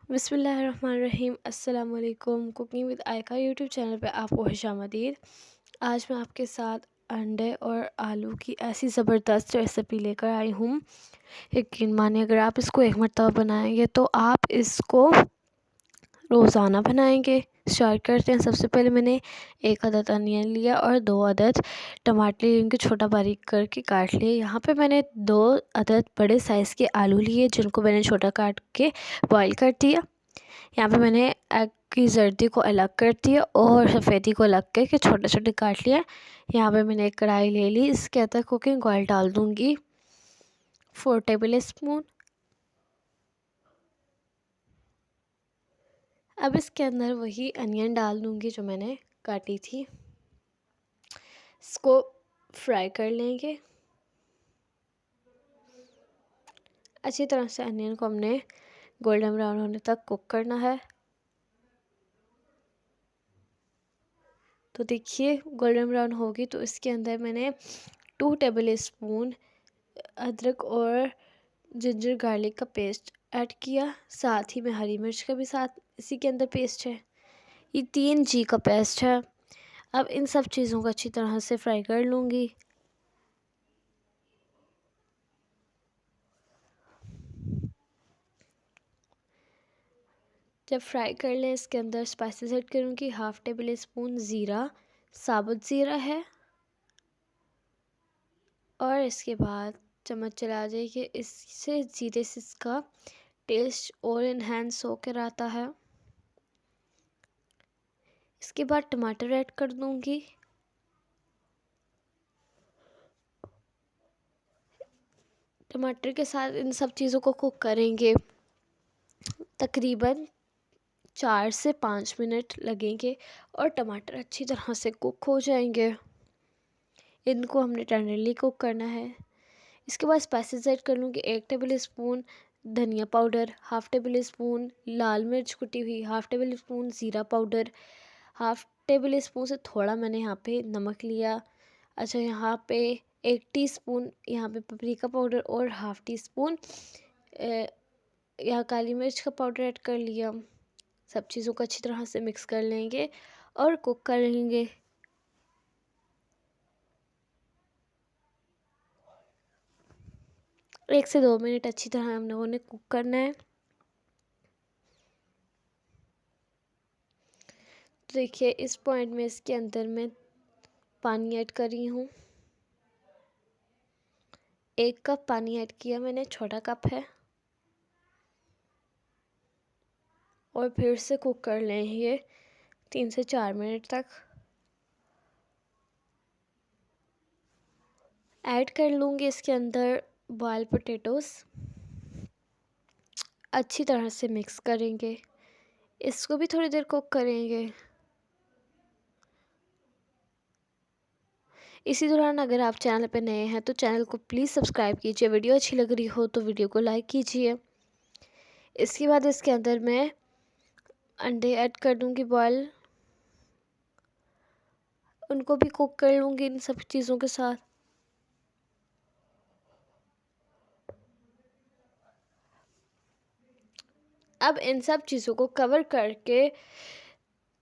बिस्मिल्लाहिर्रहमानिर्रहीम। अस्सलाम वालेकुम। कुकिंग विद आयका यूट्यूब चैनल पे आपको खुशामदीद। आज मैं आपके साथ अंडे और आलू की ऐसी ज़बरदस्त रेसिपी लेकर आई हूँ। यकीन मानिए, अगर आप इसको एक मरतबा बनाएंगे तो आप इसको रोज़ाना बनाएंगे। स्टार्ट करते हैं। सबसे पहले मैंने एक अदद अनियन लिया और 2 अदद टमाटर लिए, इनको छोटा बारीक करके काट लिए। यहाँ पे मैंने 2 अदद बड़े साइज़ के आलू लिए, जिनको मैंने छोटा काट के बॉईल कर दिया। यहाँ पे मैंने एग की जर्दी को अलग कर दिया और सफ़ेदी को अलग करके छोटे छोटे काट लिया। यहाँ पे मैंने एक कढ़ाई ले ली, इसके अंदर कुकिंग ऑयल डाल दूँगी 4 टेबल स्पून। अब इसके अंदर वही अनियन डाल दूँगी जो मैंने काटी थी। इसको फ्राई कर लेंगे अच्छी तरह से। अनियन को हमने गोल्डन ब्राउन होने तक कुक करना है। तो देखिए गोल्डन ब्राउन होगी तो इसके अंदर मैंने 2 टेबल स्पून अदरक और जिंजर गार्लिक का पेस्ट ऐड किया। साथ ही में हरी मिर्च का भी साथ इसी के अंदर पेस्ट है। ये 3 जी का पेस्ट है। अब इन सब चीज़ों को अच्छी तरह से फ्राई कर लूँगी। जब फ्राई कर लें, इसके अंदर स्पाइसेस ऐड करूँगी। 1/2 टेबल स्पून ज़ीरा, साबुत ज़ीरा है। और इसके बाद चम्मच चला देंगे, इससे ज़ीरे से इसका टेस्ट और इन्हेंस होकर आता है। इसके बाद टमाटर ऐड कर दूँगी। टमाटर के साथ इन सब चीज़ों को कुक करेंगे। तकरीबन 4 से 5 मिनट लगेंगे और टमाटर अच्छी तरह से कुक हो जाएंगे। इनको हमने टेंडरली कुक करना है। इसके बाद स्पाइसेस ऐड कर लूँगी। 1 टेबल स्पून धनिया पाउडर, 1/2 टेबल स्पून लाल मिर्च कुटी हुई, 1/2 टेबल स्पून ज़ीरा पाउडर, 1/2 टेबल स्पून से थोड़ा मैंने यहाँ पे नमक लिया। अच्छा, यहाँ पे 1 टीस्पून यहाँ पे पपरिका पाउडर और 1/2 टीस्पून यहाँ काली मिर्च का पाउडर ऐड कर लिया। सब चीज़ों को अच्छी तरह से मिक्स कर लेंगे और कुक कर लेंगे। एक से 2 मिनट अच्छी तरह हम लोगों ने कुक करना है। तो देखिए इस पॉइंट में इसके अंदर मैं पानी ऐड कर रही हूँ। 1 कप पानी ऐड किया मैंने, छोटा कप है। और फिर से कुक कर लें ये 3 से 4 मिनट तक। ऐड कर लूँगी इसके अंदर बॉयल पोटैटोस। अच्छी तरह से मिक्स करेंगे। इसको भी थोड़ी देर कुक करेंगे। इसी दौरान अगर आप चैनल पर नए हैं तो चैनल को प्लीज़ सब्सक्राइब कीजिए। वीडियो अच्छी लग रही हो तो वीडियो को लाइक कीजिए। इसके बाद इसके अंदर मैं अंडे ऐड कर दूँगी बॉयल। उनको भी कुक कर लूँगी इन सब चीज़ों के साथ। अब इन सब चीज़ों को कवर करके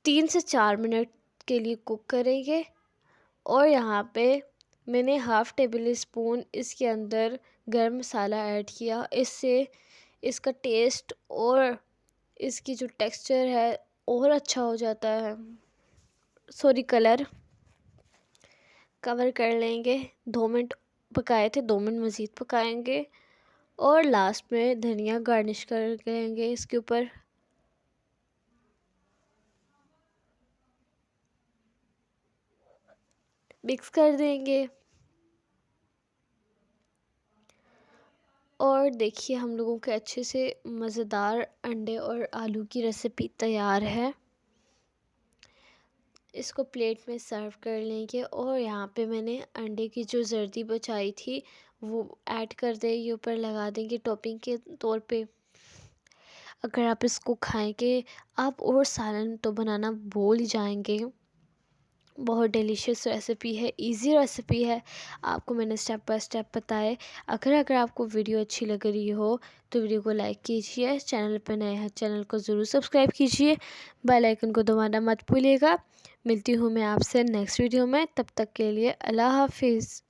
3 से 4 मिनट के लिए कुक करेंगे। और यहाँ पे मैंने 1/2 टेबल स्पून इसके अंदर गरम मसाला ऐड किया। इससे इसका टेस्ट और इसकी जो टेक्सचर है और अच्छा हो जाता है। Sorry, colour. कवर कर लेंगे। 2 मिनट पकाए थे, 2 मिनट मज़ीद पकाएंगे। और लास्ट में धनिया गार्निश कर लेंगे इसके ऊपर। मिक्स कर देंगे। और देखिए हम लोगों के अच्छे से मज़ेदार अंडे और आलू की रेसिपी तैयार है। इसको प्लेट में सर्व कर लेंगे। और यहाँ पे मैंने अंडे की जो जर्दी बचाई थी वो ऐड कर देंगे, ऊपर लगा देंगे टॉपिंग के तौर पे। अगर आप इसको खाएंगे आप और सालन तो बनाना भूल ही जाएंगे। बहुत डिलीशियस रेसिपी है, इजी रेसिपी है। आपको मैंने स्टेप बाय स्टेप बताए। अगर आपको वीडियो अच्छी लग रही हो तो वीडियो को लाइक कीजिए, चैनल पर नए हैं चैनल को ज़रूर सब्सक्राइब कीजिए, बेल आइकन को दबाना मत भूलिएगा। मिलती हूँ मैं आपसे नेक्स्ट वीडियो में, तब तक के लिए अल्लाह हाफिज़।